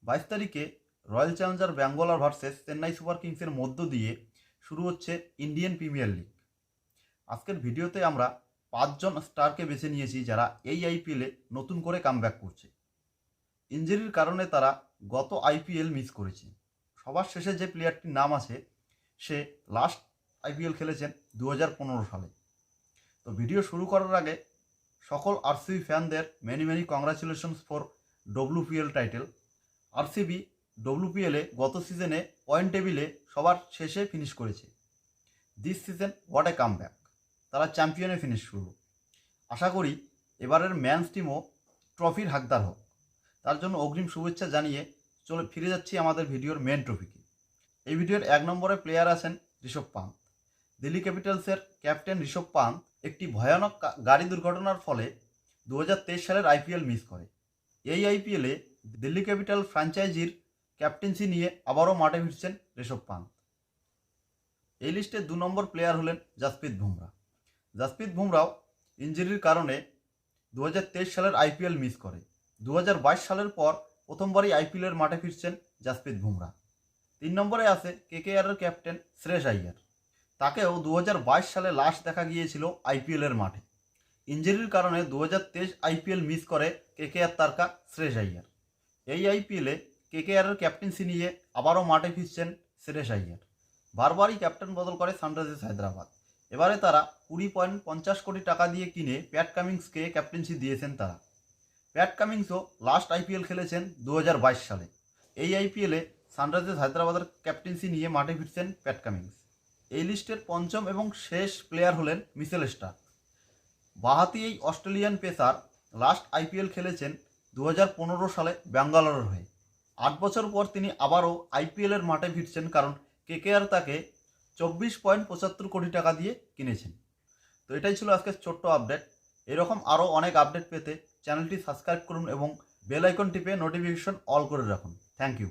22 তারিখে Royal Challenger Bangalore versus Chennai Super কিংসের মধ্য দিয়ে শুরু হচ্ছে ইন্ডিয়ান প্রিমিয়ার লিগ। আজকের ভিডিওতে আমরা 5জন স্টারকে বেছে নিয়েছি যারা এই আইপিএলে নতুন করে কামব্যাক করছে। ইনজুরির কারণে তারা গত আইপিএল মিস করেছে। সবার শেষে যে প্লেয়ারটির নাম আছে সে লাস্ট আইপিএল খেলেছেন 2015 সালে। তো ভিডিও শুরু করার আগে সকল আরসিবি ফ্যানদের many congratulations for WPL title. RCB ডব্লিউপিএলে গত সিজনে পয়েন্ট টেবিলে সবার শেষে ফিনিশ করেছে। This season what a comeback, তারা চ্যাম্পিয়নে ফিনিশ করল। আশা করি এবারের ম্যানস টিমও ট্রফির হাকদার হোক। তার জন্য অগ্রিম শুভেচ্ছা জানিয়ে ফিরে যাচ্ছি আমাদের ভিডিওর মেন টপিকে। এই ভিডিওর 1 নম্বরে প্লেয়ার আছেন ঋষভ পান্ত। দিল্লি ক্যাপিটালসের ক্যাপ্টেন ঋষভ পান্ত একটি ভয়ানক গাড়ি দুর্ঘটনার ফলে 2023 সালের আইপিএল মিস করে। এই আইপিএলে দিল্লি ক্যাপিটাল ফ্র্যাঞ্চাইজির ক্যাপ্টেন্সি নিয়ে আবারও মাঠে ফিরছেন ঋষভ পান্ত। এই লিস্টে 2 নম্বর প্লেয়ার হলেন জাসপ্রীত বুমরা। জাসপ্রীত বুমরাও ইনজুরির কারণে 2023 সালের আইপিএল মিস করে। 2022 সালের পর প্রথমবারই আইপিএলের মাঠে ফিরছেন জাসপ্রীত বুমরা। 3 নম্বরে আছে কেকেআরের ক্যাপ্টেন শ্রেয়স আইয়ার। তাকেও 2022 সালে লাস্ট দেখা গিয়েছিল আইপিএলের মাঠে। ইনজুরির কারণে 2023 আইপিএল মিস করে কেকেআর তারকা শ্রেয়স আইয়ার। এই আইপিএলে কেকেআরের ক্যাপ্টেন্সি নিয়ে আবারও মাঠে ফিরছেন শ্রেয়স আইয়ার। বারবারই ক্যাপ্টেন বদল করে সানরাইজার্স হায়দ্রাবাদ। এবারে তারা 20.50 কোটি টাকা দিয়ে কিনে প্যাট কামিন্সকে ক্যাপ্টেন্সি দিয়েছেন তারা। প্যাট কামিন্সও লাস্ট আইপিএল খেলেছেন 2022 সালে। এই আইপিএলে সানরাইজার্স হায়দ্রাবাদের ক্যাপ্টেন্সি নিয়ে মাঠে ফিরছেন প্যাট কামিন্স। এই লিস্টের 5ম এবং শেষ প্লেয়ার হলেন মিচেল স্টার্ক। বাঁহাতি এই অস্ট্রেলিয়ান পেসার লাস্ট আইপিএল খেলেছেন 2015 সালে ব্যাঙ্গালোরের হয়ে। 8 বছর পর তিনি আবারও আইপিএলের মাঠে ফিরছেন, কারণ কেকেআর তাকে 24.75 কোটি টাকা দিয়ে কিনেছেন। তো এটাই ছিল আজকের ছোট্ট আপডেট। এরকম আরও অনেক আপডেট পেতে চ্যানেলটি সাবস্ক্রাইব করুন এবং বেল আইকন টিপে নোটিফিকেশন অল করে রাখুন। Thank you.